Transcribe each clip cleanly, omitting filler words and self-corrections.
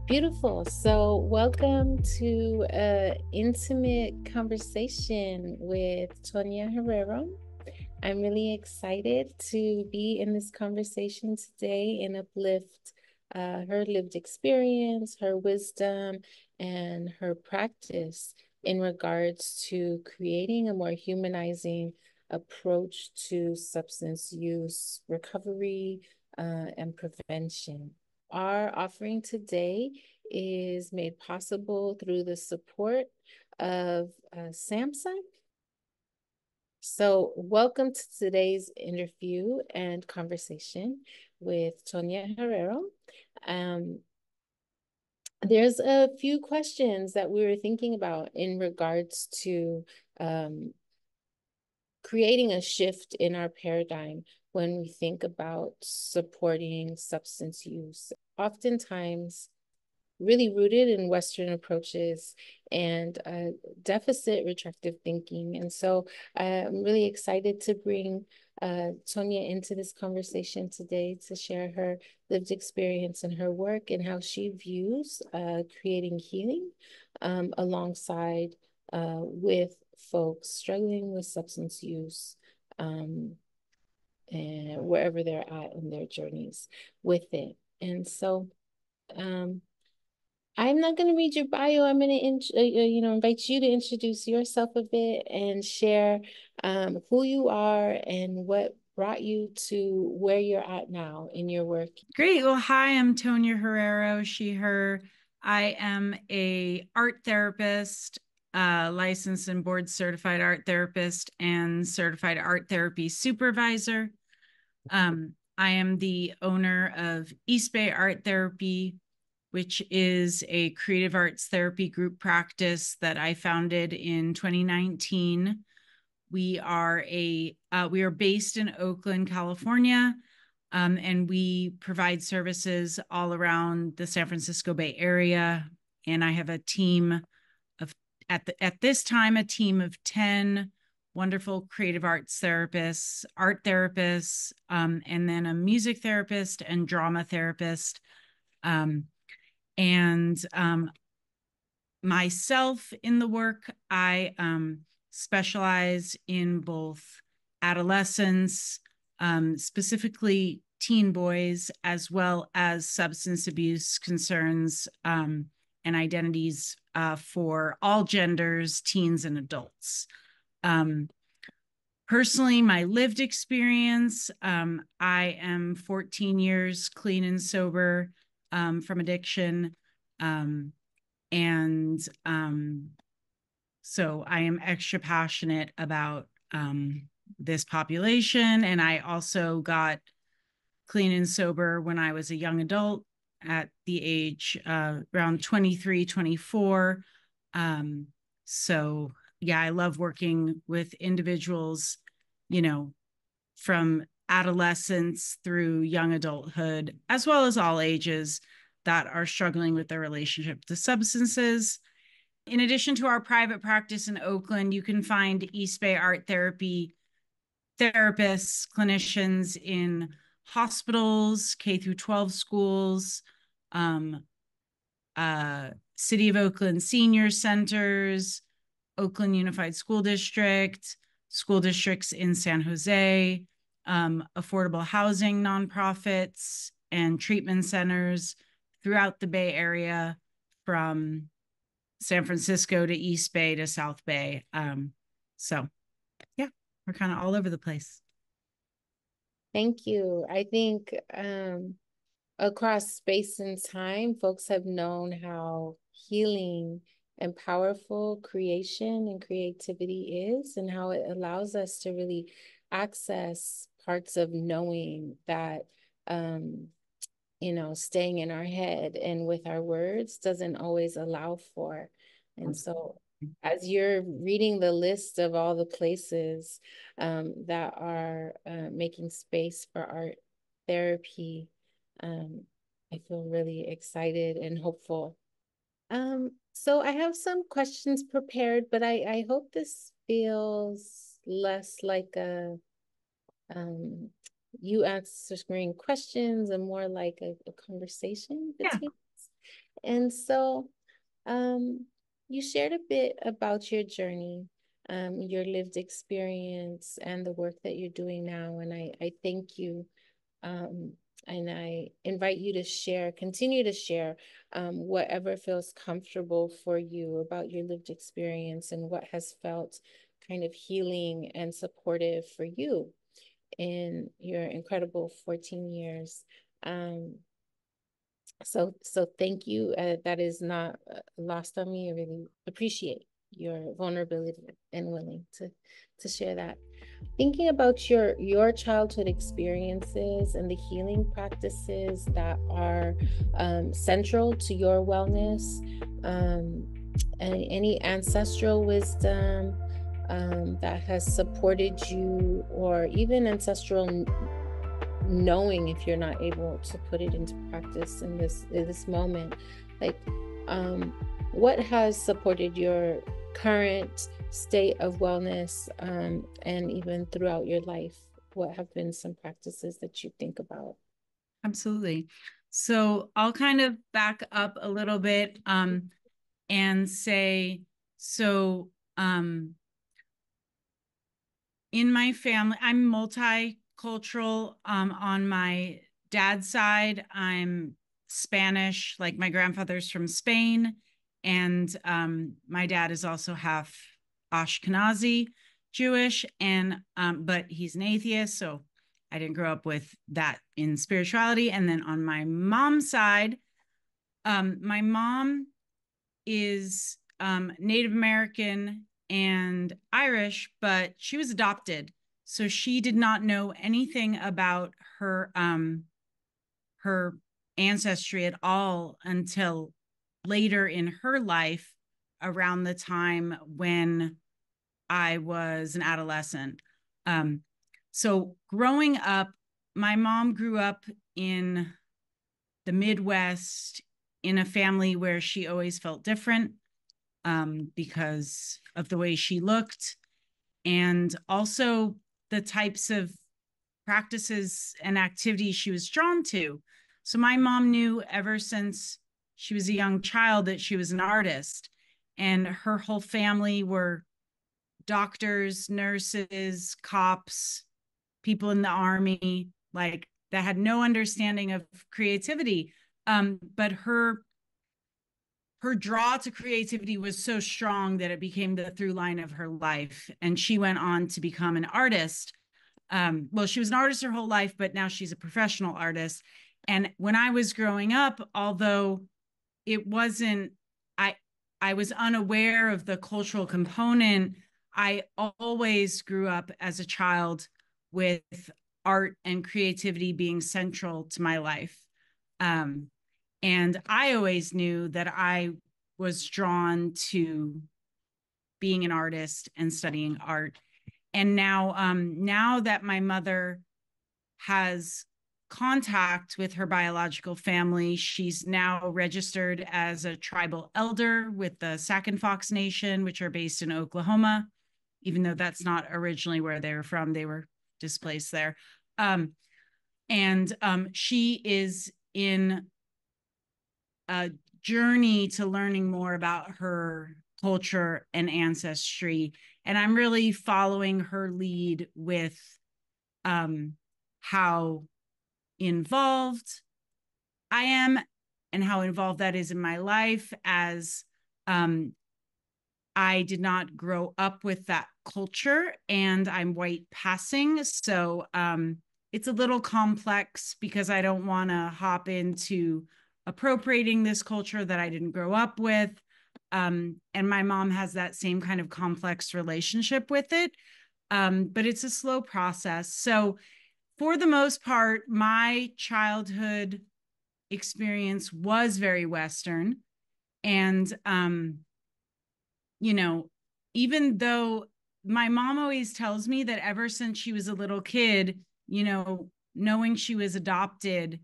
Beautiful. So, welcome to an intimate conversation with Tonia Herrero. I'm really excited to be in this conversation today and uplift her lived experience, her wisdom, and her practice in regards to creating a more humanizing approach to substance use, recovery, and prevention. Our offering today is made possible through the support of Samsung. So, welcome to today's interview and conversation with Tonia Herrero. Um, there's a few questions that we were thinking about in regards to um, creating a shift in our paradigm when we think about supporting substance use. Oftentimes, really rooted in Western approaches and deficit retractive thinking. And so I'm really excited to bring Tonia into this conversation today to share her lived experience and her work and how she views creating healing alongside with folks struggling with substance use. And wherever they're at in their journeys with it. And so, I'm not going to read your bio. I'm going to, invite you to introduce yourself a bit and share who you are and what brought you to where you're at now in your work. Great. Well, hi, I'm Tonia Herrero, she, her. I am a art therapist, licensed and board certified art therapist and certified art therapy supervisor. I am the owner of East Bay Art Therapy, which is a creative arts therapy group practice that I founded in 2019. We are based in Oakland, California, and we provide services all around the San Francisco Bay Area. And I have a team of at this time a team of 10 wonderful creative arts therapists, art therapists, and then a music therapist and drama therapist. And myself in the work, I specialize in both adolescents, specifically teen boys, as well as substance abuse concerns and identities for all genders, teens, and adults. Personally, my lived experience, I am 14 years clean and sober from addiction. And so I am extra passionate about this population. And I also got clean and sober when I was a young adult at the age around 23, 24. So, yeah, I love working with individuals, from adolescence through young adulthood, as well as all ages that are struggling with their relationship to substances. In addition to our private practice in Oakland, you can find East Bay Art Therapy therapists, clinicians in hospitals, K through 12 schools, City of Oakland senior centers, Oakland Unified school districts in San Jose, affordable housing nonprofits, and treatment centers throughout the Bay Area, from San Francisco to East Bay to South Bay. So, yeah, we're kind of all over the place. Thank you. I think across space and time, folks have known how healing and powerful creation and creativity is, and how it allows us to really access parts of knowing that staying in our head and with our words doesn't always allow for. And so, as you're reading the list of all the places that are making space for art therapy, I feel really excited and hopeful. So I have some questions prepared, but I hope this feels less like a um, you answering questions and more like a conversation Yeah. between us. And so you shared a bit about your journey, your lived experience, and the work that you're doing now. And I thank you. Um, and I invite you to share, continue to share whatever feels comfortable for you about your lived experience and what has felt kind of healing and supportive for you in your incredible 14 years. Um, so thank you. That is not lost on me. I really appreciate your vulnerability and willing to share that. Thinking about your childhood experiences and the healing practices that are central to your wellness, and any ancestral wisdom that has supported you, or even ancestral knowing, if you're not able to put it into practice in this moment, like what has supported your current state of wellness, and even throughout your life, what have been some practices that you think about? Absolutely. So I'll kind of back up a little bit and say, so in my family, I'm multicultural. On my dad's side, I'm Spanish, like my grandfather's from Spain, and my dad is also half Ashkenazi Jewish, and but he's an atheist, so I didn't grow up with that in spirituality. And then on my mom's side, my mom is Native American and Irish, but she was adopted. So she did not know anything about her ancestry at all until later in her life, around the time when I was an adolescent. So growing up, my mom grew up in the Midwest in a family where she always felt different, because of the way she looked, and also the types of practices and activities she was drawn to. So my mom knew ever since she was a young child that she was an artist, and her whole family were doctors, nurses, cops, people in the army, like that had no understanding of creativity. But her draw to creativity was so strong that it became the through line of her life. And she went on to become an artist. Well, she was an artist her whole life, but now she's a professional artist. And when I was growing up, although it wasn't, I, I was unaware of the cultural component, I always grew up as a child with art and creativity being central to my life. Um, and I always knew that I was drawn to being an artist and studying art. And now that my mother has contact with her biological family, she's now registered as a tribal elder with the Sac and Fox Nation, which are based in Oklahoma, even though that's not originally where they were from. They were displaced there. And she is in a journey to learning more about her culture and ancestry. And I'm really following her lead with how involved I am and how involved that is in my life, as I did not grow up with that culture and I'm white passing. So it's a little complex because I don't want to hop into appropriating this culture that I didn't grow up with. And my mom has that same kind of complex relationship with it. But it's a slow process. So for the most part, my childhood experience was very Western. And you know, even though my mom always tells me that ever since she was a little kid, knowing she was adopted,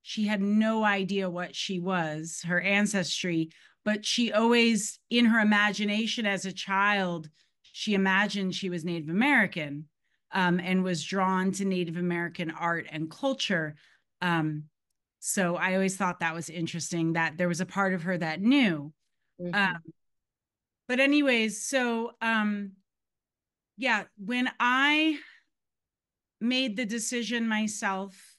she had no idea what she was, her ancestry, but she always, in her imagination as a child, she imagined she was Native American, and was drawn to Native American art and culture. So I always thought that was interesting that there was a part of her that knew. Mm-hmm. But anyways, so yeah, when I made the decision myself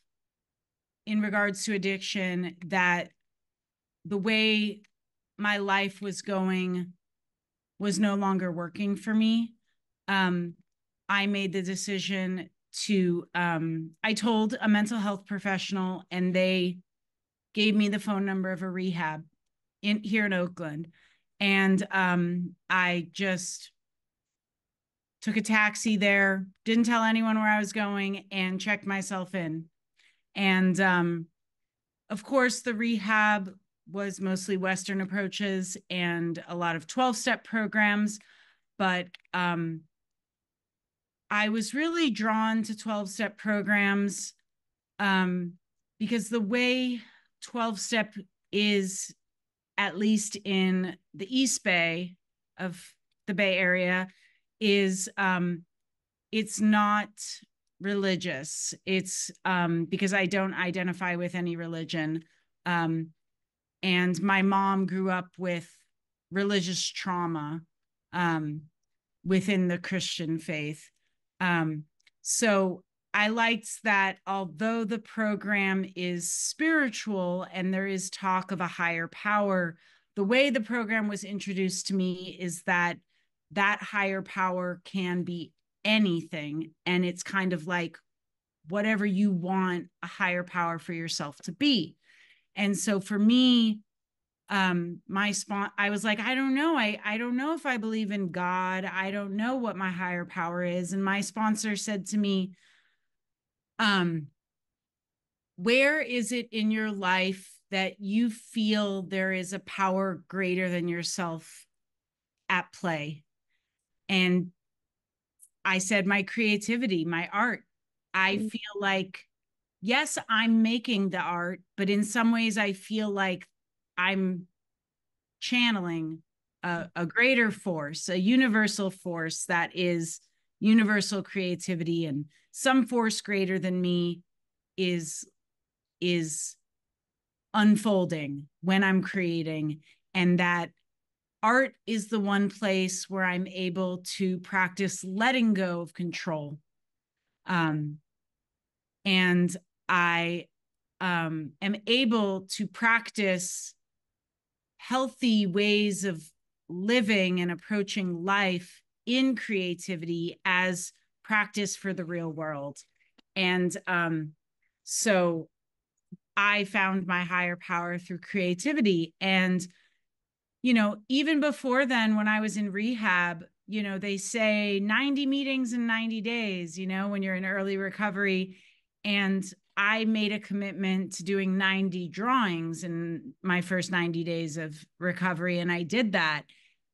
in regards to addiction that the way my life was going was no longer working for me, I made the decision to, I told a mental health professional, and they gave me the phone number of a rehab here in Oakland. And I just took a taxi there, didn't tell anyone where I was going, and checked myself in. And of course, the rehab was mostly Western approaches and a lot of 12-step programs. But I was really drawn to 12-step programs because the way 12-step is, at least in the East Bay of the Bay Area, is it's not religious. It's because I don't identify with any religion. And my mom grew up with religious trauma within the Christian faith. So I liked that although the program is spiritual and there is talk of a higher power, the way the program was introduced to me is that that higher power can be anything. And it's kind of like whatever you want a higher power for yourself to be. And so for me, I was like, I don't know. I don't know if I believe in God. I don't know what my higher power is. And my sponsor said to me, where is it in your life that you feel there is a power greater than yourself at play? And I said, my creativity, my art. I feel like, yes, I'm making the art, but in some ways I feel like I'm channeling a greater force, a universal force that is universal creativity, and some force greater than me is unfolding when I'm creating, and that art is the one place where I'm able to practice letting go of control. And I am able to practice healthy ways of living and approaching life in creativity as practice for the real world. And so I found my higher power through creativity. And, even before then, when I was in rehab, they say 90 meetings in 90 days, when you're in early recovery. And I made a commitment to doing 90 drawings in my first 90 days of recovery. And I did that.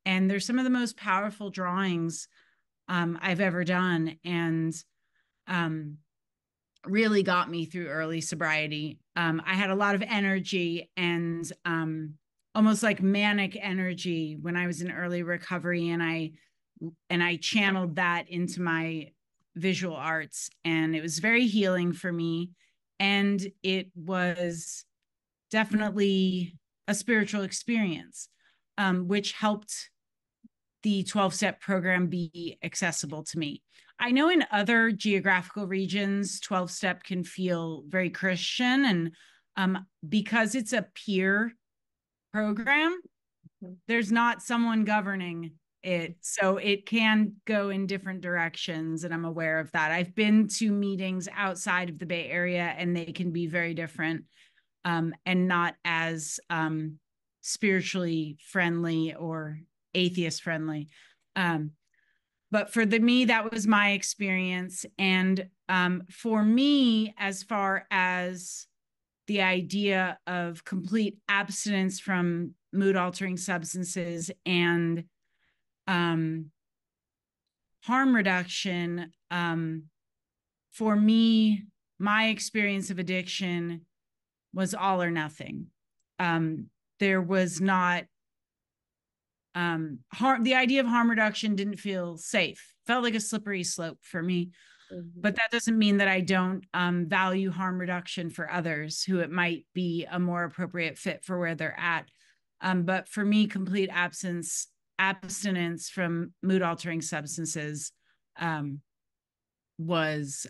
And they're some of the most powerful drawings I've ever done. And really got me through early sobriety. I had a lot of energy and almost like manic energy when I was in early recovery. And I channeled that into my visual arts, and it was very healing for me. And it was definitely a spiritual experience, which helped the 12-step program be accessible to me. I know in other geographical regions, 12-step can feel very Christian. And because it's a peer program, there's not someone governing it. So it can go in different directions. And I'm aware of that. I've been to meetings outside of the Bay Area, and they can be very different and not as spiritually friendly or atheist friendly. But for me, that was my experience. And for me, as far as the idea of complete abstinence from mood altering substances and harm reduction, for me, my experience of addiction was all or nothing. There was not the idea of harm reduction didn't feel safe, felt like a slippery slope for me. But that doesn't mean that I don't value harm reduction for others who it might be a more appropriate fit for where they're at. But for me, complete abstinence from mood altering substances was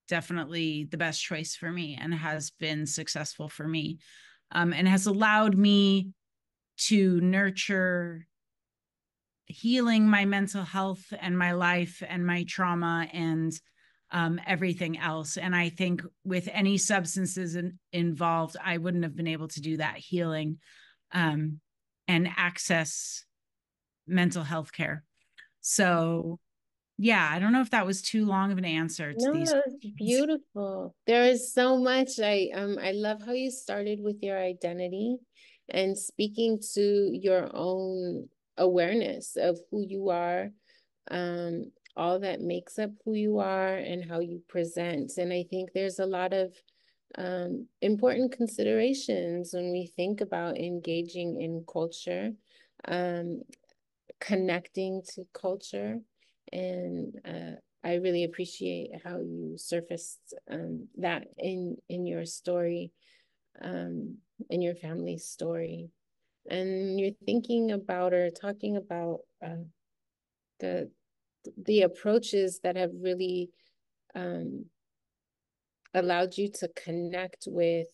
definitely the best choice for me and has been successful for me, and has allowed me to nurture healing my mental health and my life and my trauma and everything else. And I think with any substances involved, I wouldn't have been able to do that healing and access mental health care. So yeah, I don't know if that was too long of an answer to No, these. that was beautiful. There is so much. I love how you started with your identity and speaking to your own awareness of who you are, all that makes up who you are and how you present. And I think there's a lot of important considerations when we think about engaging in culture, connecting to culture. And I really appreciate how you surfaced that in your story, in your family's story. And you're thinking about or talking about the the approaches that have really allowed you to connect with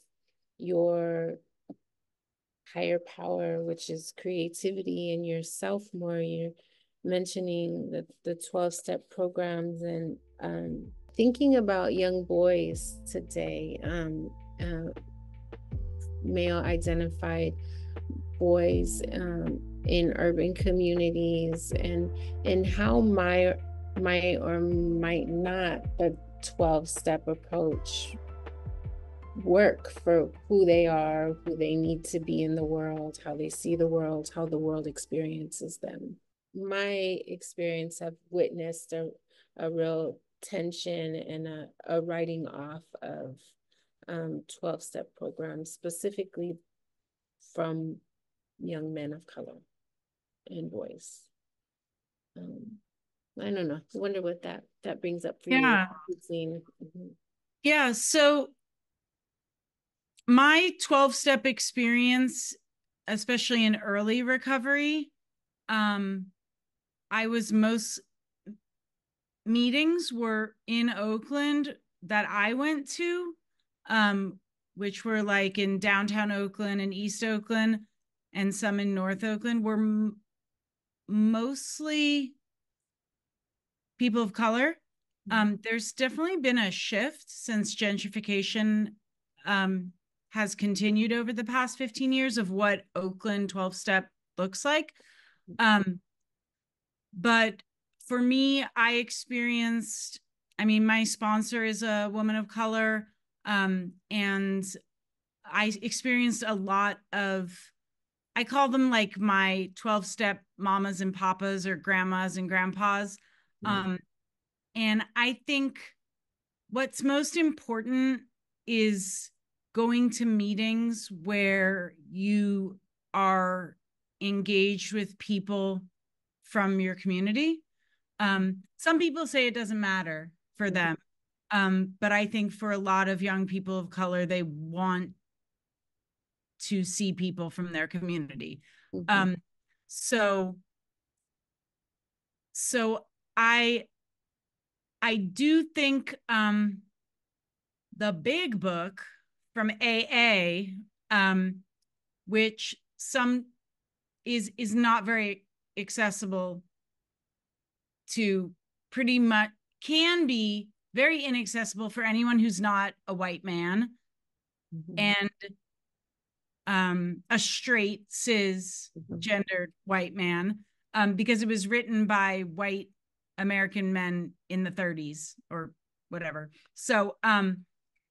your higher power, which is creativity and yourself more. You're mentioning the 12-step programs and thinking about young boys today, male identified boys in urban communities, and how might or might not the 12-step approach work for who they are, who they need to be in the world, how they see the world, how the world experiences them. My experience have witnessed a real tension and a writing off of 12-step programs, specifically from young men of color and boys. I don't know. I wonder what that brings up for you. Yeah. Mm-hmm. Yeah. So my 12-step experience, especially in early recovery, I was most meetings were in Oakland that I went to, which were like in downtown Oakland and East Oakland and some in North Oakland, were mostly people of color. There's definitely been a shift since gentrification has continued over the past 15 years of what Oakland 12-step looks like. But for me, I experienced, I mean, my sponsor is a woman of color, and I experienced a lot of, I call them like my 12-step mamas and papas or grandmas and grandpas. And I think what's most important is going to meetings where you are engaged with people from your community. Some people say it doesn't matter for them. But I think for a lot of young people of color, they want to see people from their community. So I do think the big book from AA, which some is not very accessible to, pretty much can be very inaccessible for anyone who's not a white man and a straight cisgendered white man, because it was written by white American men in the 30s or whatever. So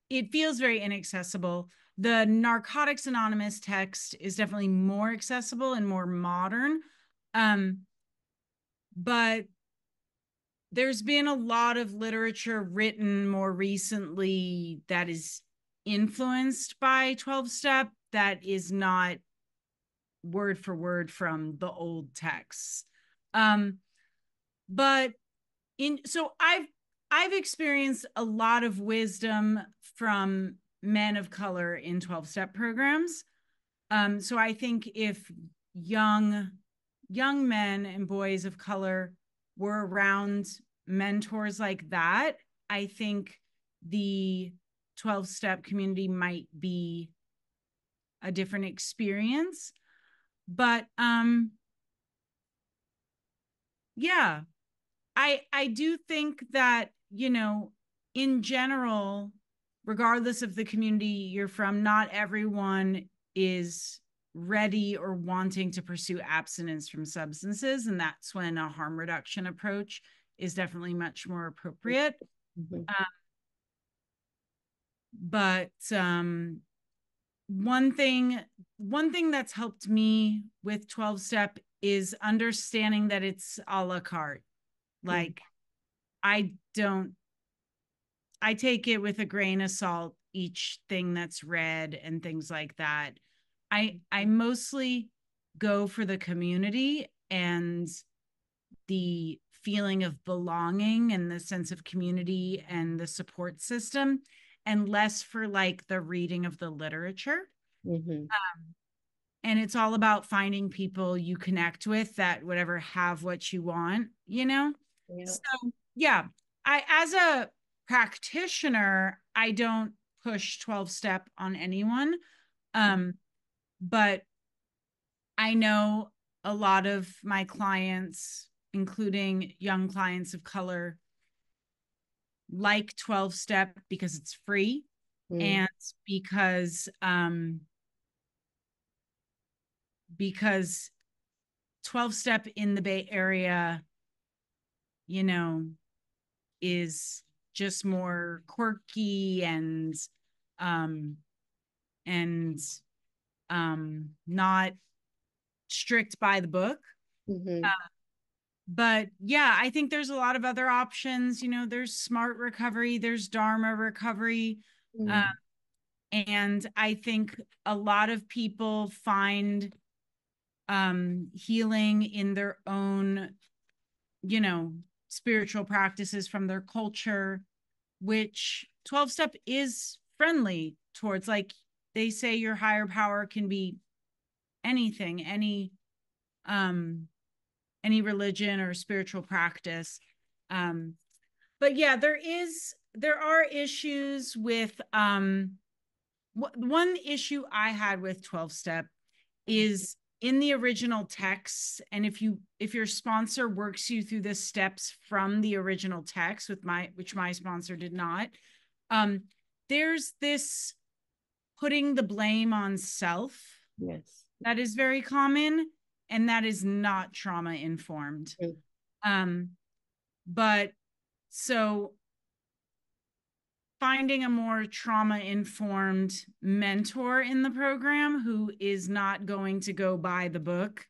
it feels very inaccessible. The Narcotics Anonymous text is definitely more accessible and more modern. But there's been a lot of literature written more recently that is influenced by 12-step that is not word for word from the old texts. But so I've experienced a lot of wisdom from men of color in 12-step programs. So I think if young men and boys of color were around mentors like that, I think the 12-step community might be a different experience. But yeah, I do think that, you know, in general, regardless of the community you're from, not everyone is ready or wanting to pursue abstinence from substances. And that's when a harm reduction approach is definitely much more appropriate. Mm-hmm. But one thing that's helped me with 12-step is understanding that it's a la carte. Like, I take it with a grain of salt, each thing that's read and things like that. I mostly go for the community and the feeling of belonging and the sense of community and the support system, and less for like the reading of the literature. Mm-hmm. And it's all about finding people you connect with that whatever have what you want, you know? Yeah. So yeah, as a practitioner, I don't push 12-step on anyone. But I know a lot of my clients, including young clients of color, like 12-step because it's free and because 12-step in the Bay Area, you know, is just more quirky and um and not strict by the book. But yeah, I think there's a lot of other options. You know, there's smart recovery, there's Dharma recovery. And I think a lot of people find healing in their own, you know, spiritual practices from their culture, which 12-step is friendly towards. Like, they say your higher power can be anything, any religion or spiritual practice. But yeah, there are issues with one issue I had with 12-step is in the original text. And if your sponsor works you through the steps from the original text which my sponsor did not, there's this putting the blame on self. Yes. That is very common, and that is not trauma informed. But so finding a more trauma informed mentor in the program who is not going to go by the book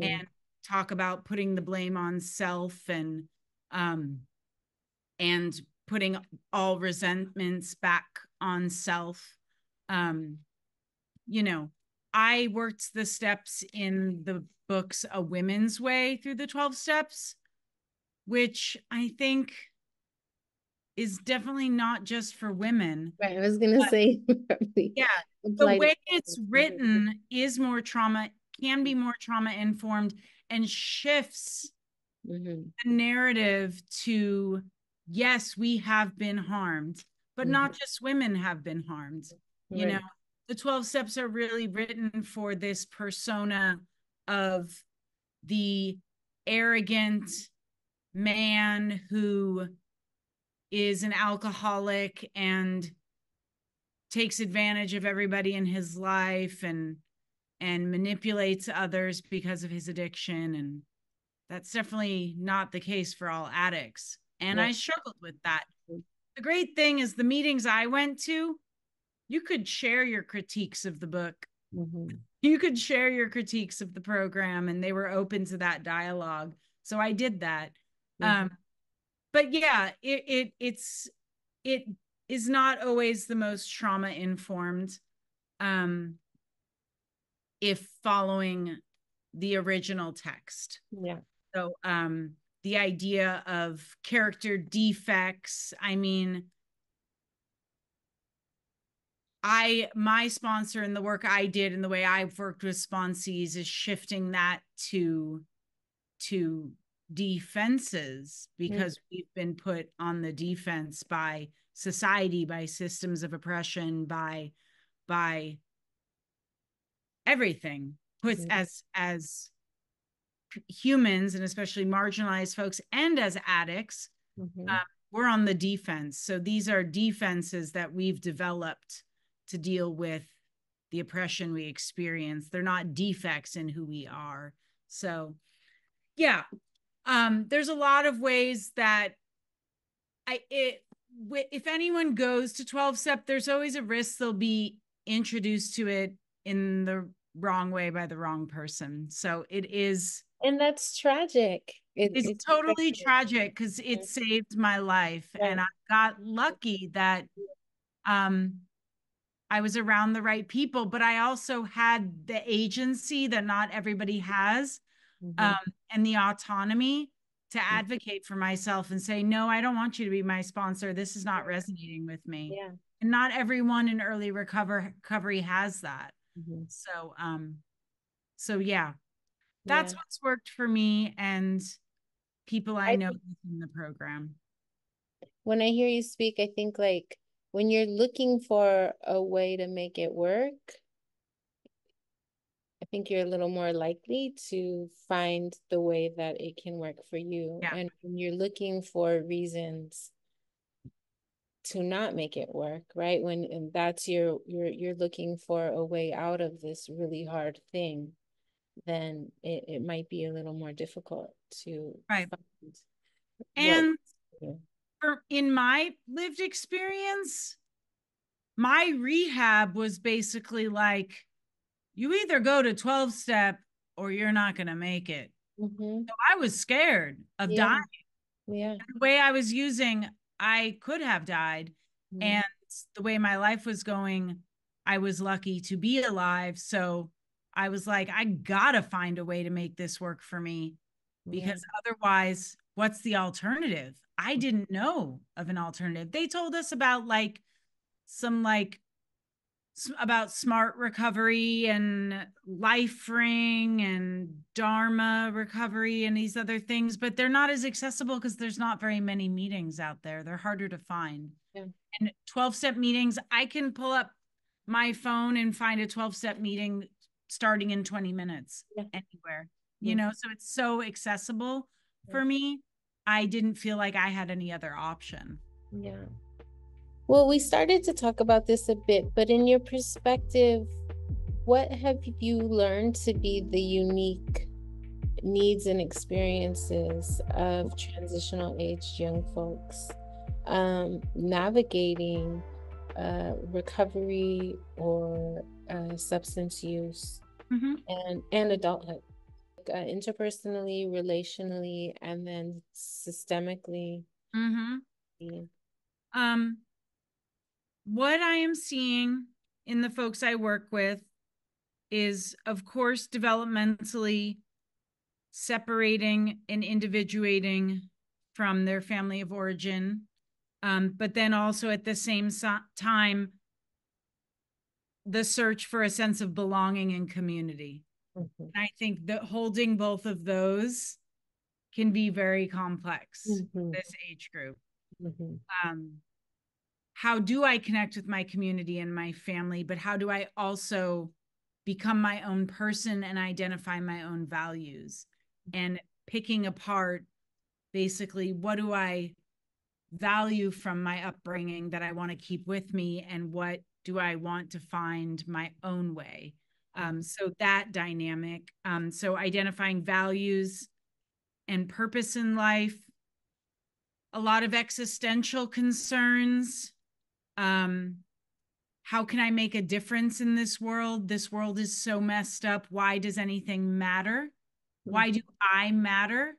and talk about putting the blame on self and putting all resentments back on self. You know, I worked the steps in the books A Women's Way through the 12 steps, which I think is definitely not just for women. Right. I was going to say, yeah, the way it's written is can be more trauma informed and shifts the narrative to, yes, we have been harmed, but not just women have been harmed. You know, the 12 steps are really written for this persona of the arrogant man who is an alcoholic and takes advantage of everybody in his life and manipulates others because of his addiction. And that's definitely not the case for all addicts. And I struggled with that. The great thing is the meetings I went to, you could share your critiques of the book. You could share your critiques of the program, and they were open to that dialogue. So I did that. But yeah, it is not always the most trauma informed if following the original text. Yeah. So the idea of character defects. I mean, my sponsor and the work I did and the way I've worked with sponsees is shifting that to defenses, because we've been put on the defense by society, by systems of oppression, by everything, puts as humans, and especially marginalized folks and as addicts, we're on the defense. So these are defenses that we've developed to deal with the oppression we experience. They're not defects in who we are. So yeah, there's a lot of ways that if anyone goes to 12-step, there's always a risk they'll be introduced to it in the wrong way by the wrong person. So it is, and that's tragic. it's totally tragic, because it saved my life. Right. And I got lucky that I was around the right people, but I also had the agency that not everybody has, and the autonomy to advocate for myself and say, no, I don't want you to be my sponsor. This is not resonating with me. Yeah. And not everyone in early recovery has that. So yeah, that's what's worked for me and people I know in the program. When I hear you speak, I think like when you're looking for a way to make it work, I think you're a little more likely to find the way that it can work for you. Yeah. And when you're looking for reasons to not make it work, right? When that's you're looking for a way out of this really hard thing, then it might be a little more difficult to find. And in my lived experience, my rehab was basically like, you either go to 12-step or you're not going to make it. So I was scared of dying. Yeah. The way I was using, I could have died. And the way my life was going, I was lucky to be alive. So I was like, I got to find a way to make this work for me, because otherwise, what's the alternative? I didn't know of an alternative. They told us about about smart recovery and life ring and Dharma recovery and these other things, but they're not as accessible because there's not very many meetings out there. They're harder to find. And 12-step meetings, I can pull up my phone and find a 12-step meeting starting in 20 minutes anywhere, you know, so it's so accessible for me. I didn't feel like I had any other option. Yeah. Well, we started to talk about this a bit, but in your perspective, what have you learned to be the unique needs and experiences of transitional aged young folks navigating recovery or substance use and adulthood, interpersonally, relationally, and then systemically? What I am seeing in the folks I work with is, of course, developmentally separating and individuating from their family of origin, but then also at the same time, the search for a sense of belonging and community. And I think that holding both of those can be very complex, this age group. How do I connect with my community and my family, but how do I also become my own person and identify my own values? And picking apart, basically, what do I value from my upbringing that I want to keep with me, and what do I want to find my own way? So that dynamic. So identifying values and purpose in life, a lot of existential concerns. How can I make a difference in this world? This world is so messed up. Why does anything matter? Why do I matter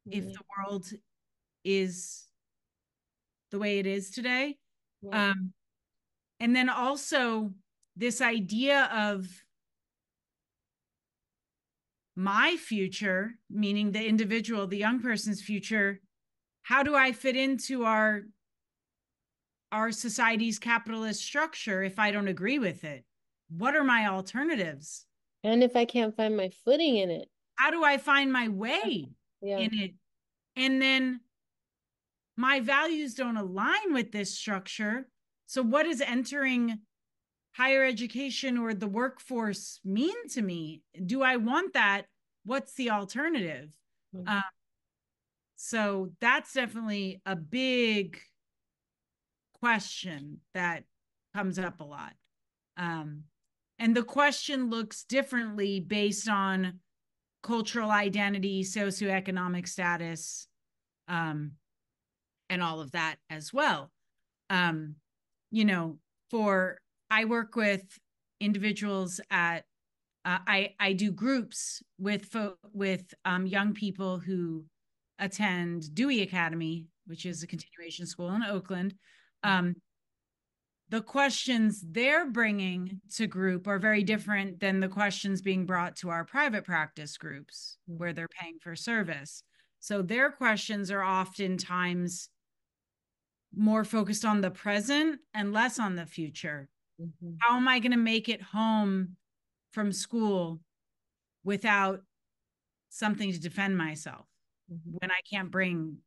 if the world is the way it is today? And then also this idea of my future, meaning the individual, the young person's future, how do I fit into our society's capitalist structure if I don't agree with it? What are my alternatives? And if I can't find my footing in it, how do I find my way in it? And then my values don't align with this structure. So what does entering higher education or the workforce mean to me? Do I want that? What's the alternative? Mm-hmm. So that's definitely a big question that comes up a lot. And the question looks differently based on cultural identity, socioeconomic status, and all of that as well. You know, I work with individuals at, I do groups with young people who attend Dewey Academy, which is a continuation school in Oakland. The questions they're bringing to group are very different than the questions being brought to our private practice groups where they're paying for service. So their questions are oftentimes more focused on the present and less on the future. Mm-hmm. How am I going to make it home from school without something to defend myself when I can't bring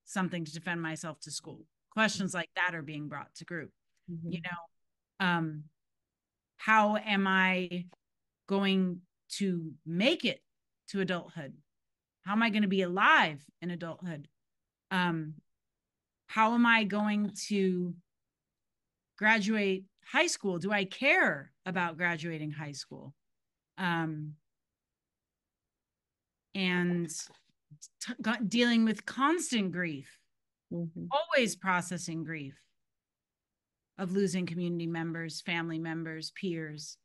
something to defend myself to school? Questions like that are being brought to group. You know, how am I going to make it to adulthood? How am I going to be alive in adulthood? How am I going to graduate high school? Do I care about graduating high school? And dealing with constant grief, always processing grief of losing community members, family members, peers.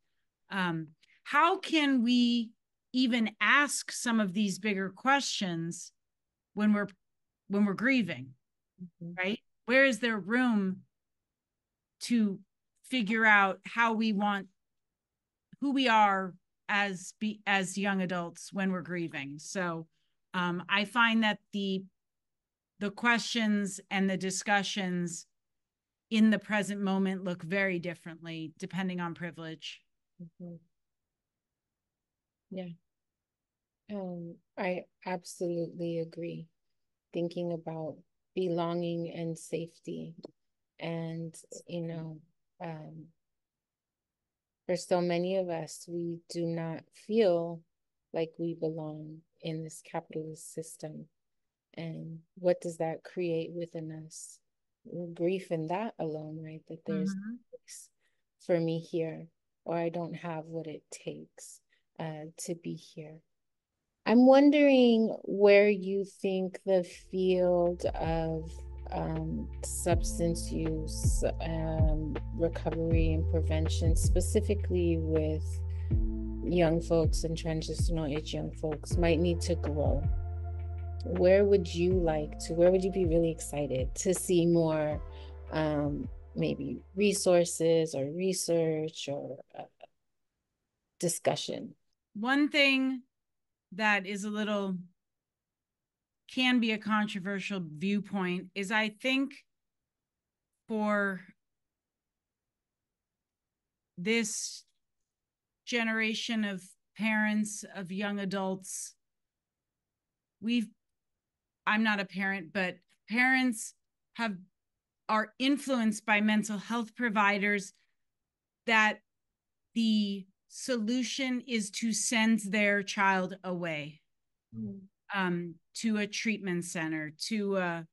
How can we even ask some of these bigger questions when we're grieving, right? Where is there room to figure out how we want, who we are as young adults when we're grieving? So I find that the questions and the discussions in the present moment look very differently depending on privilege. Yeah. I absolutely agree. Thinking about belonging and safety, and for so many of us, we do not feel like we belong in this capitalist system. And what does that create within us? Grief in that alone, right? That there's place for me here, or I don't have what it takes to be here. I'm wondering where you think the field of substance use, recovery and prevention, specifically with young folks and transitional age young folks, might need to grow. Where would you be really excited to see more, maybe resources or research or discussion? One thing that is can be a controversial viewpoint is, I think, for this generation of parents, of young adults, I'm not a parent, but parents are influenced by mental health providers that the solution is to send their child away to a treatment center, to a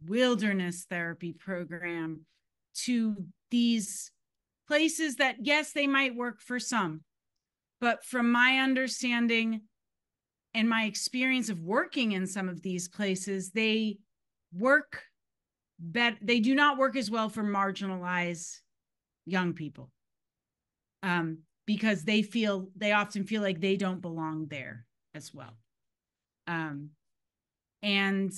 wilderness therapy program, to these places that, yes, they might work for some, but from my understanding and my experience of working in some of these places, they do not work as well for marginalized young people, because they often feel like they don't belong there as well. And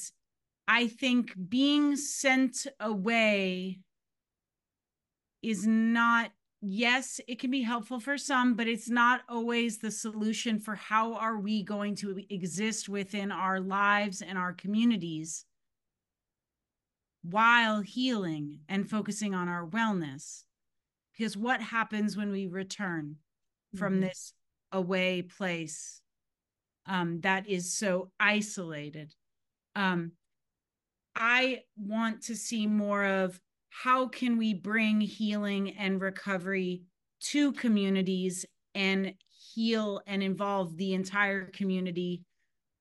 I think being sent away is not yes, it can be helpful for some, but it's not always the solution for how are we going to exist within our lives and our communities while healing and focusing on our wellness. Because what happens when we return from this away place that is so isolated? I want to see more of how can we bring healing and recovery to communities and heal and involve the entire community,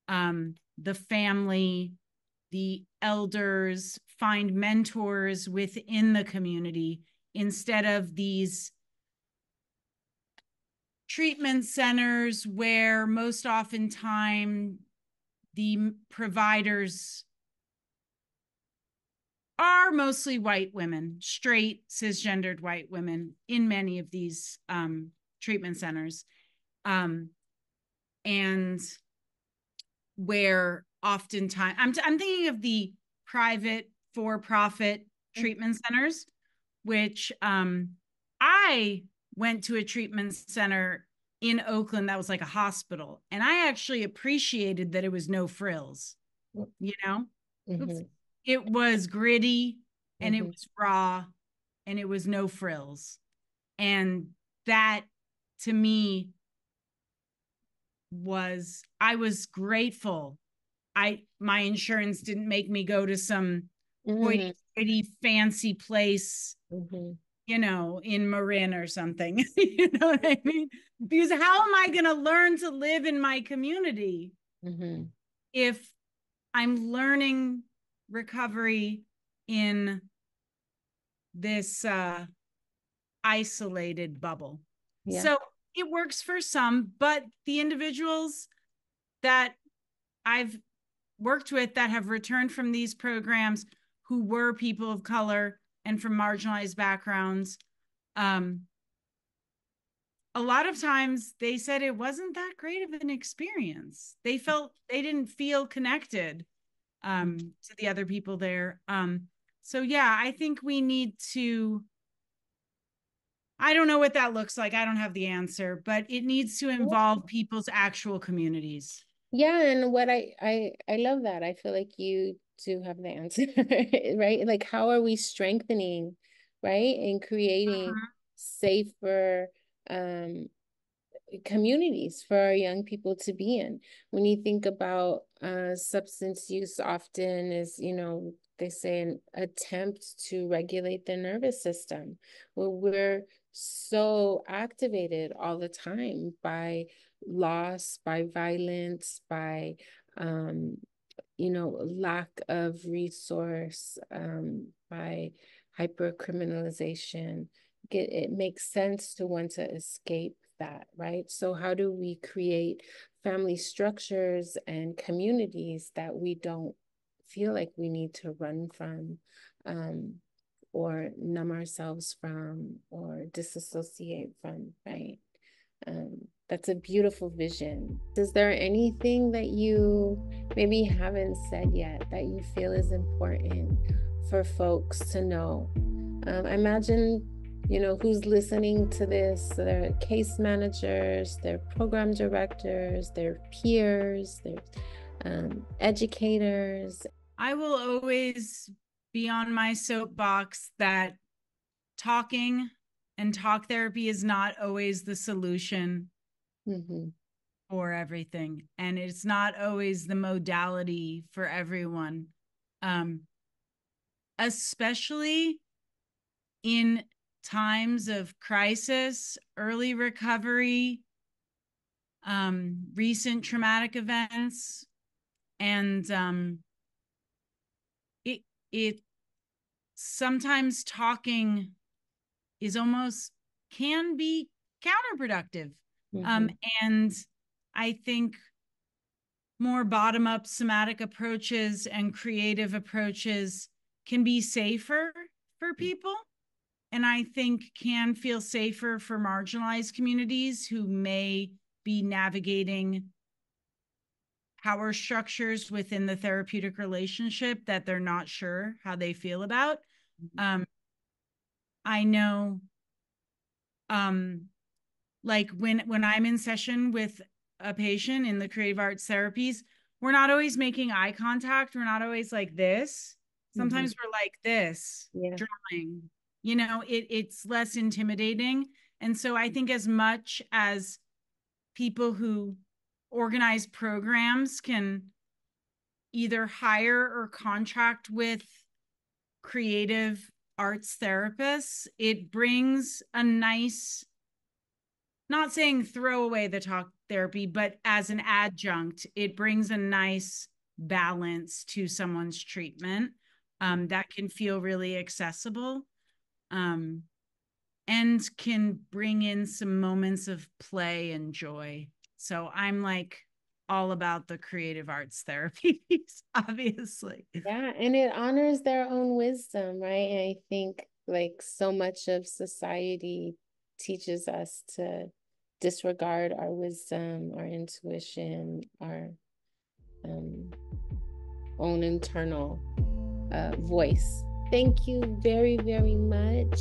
the family, the elders, find mentors within the community instead of these treatment centers where most oftentimes the providers are mostly white women, straight, cisgendered white women in many of these treatment centers. And where oftentimes, I'm thinking of the private for-profit treatment centers, which I went to a treatment center in Oakland that was like a hospital. And I actually appreciated that it was no frills, you know? It was gritty and it was raw and it was no frills. And that to me was, I was grateful. My insurance didn't make me go to some pretty fancy place, you know, in Marin or something. You know what I mean? Because how am I going to learn to live in my community if I'm learning recovery in this isolated bubble? Yeah. So it works for some, but the individuals that I've worked with that have returned from these programs who were people of color and from marginalized backgrounds, a lot of times they said it wasn't that great of an experience. They didn't feel connected to the other people there. So yeah, I think we need to, I don't know what that looks like. I don't have the answer, but it needs to involve people's actual communities. Yeah, and what I love that. I feel like you do have the answer, right? Like how are we strengthening, right? And creating safer communities for our young people to be in. When you think about substance use, often is, you know, they say an attempt to regulate the nervous system, where we're so activated all the time by loss, by violence, by you know, lack of resource, by hypercriminalization. It makes sense to want to escape that, right? So how do we create family structures and communities that we don't feel like we need to run from, or numb ourselves from, or disassociate from, right? That's a beautiful vision. Is there anything that you maybe haven't said yet that you feel is important for folks to know? I imagine, you know, who's listening to this, their case managers, their program directors, their peers, their educators. I will always be on my soapbox that talking and talk therapy is not always the solution for everything. And it's not always the modality for everyone, especially in times of crisis, early recovery, recent traumatic events. And it sometimes talking is almost can be counterproductive. And I think more bottom-up somatic approaches and creative approaches can be safer for people. And I think can feel safer for marginalized communities who may be navigating power structures within the therapeutic relationship that they're not sure how they feel about. I know Like when I'm in session with a patient in the creative arts therapies, we're not always making eye contact. We're not always like this. Mm-hmm. Sometimes we're like this, Yeah. drawing. It's less intimidating. And so I think as much as people who organize programs can either hire or contract with creative arts therapists, it brings a nice, not saying throw away the talk therapy, but as an adjunct, it brings a nice balance to someone's treatment that can feel really accessible, um, and can bring in some moments of play and joy. So I'm like all about the creative arts therapies, obviously. Yeah, and it honors their own wisdom, right? And I think like so much of society teaches us to disregard our wisdom, our intuition, our um, own internal voice. Thank you very, very much.